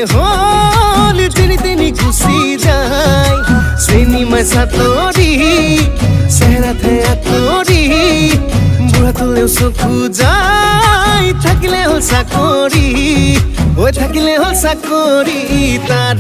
হ'ল তিনি গুচি যায় শ্ৰেণীময় ছাতৰি চেহেৰা থেৰা তৰি বুঢ়া তোলেও চকু যায় থাকিলে হ'ল চাকৰি থাকিলে হ'ল চাকৰি তাৰ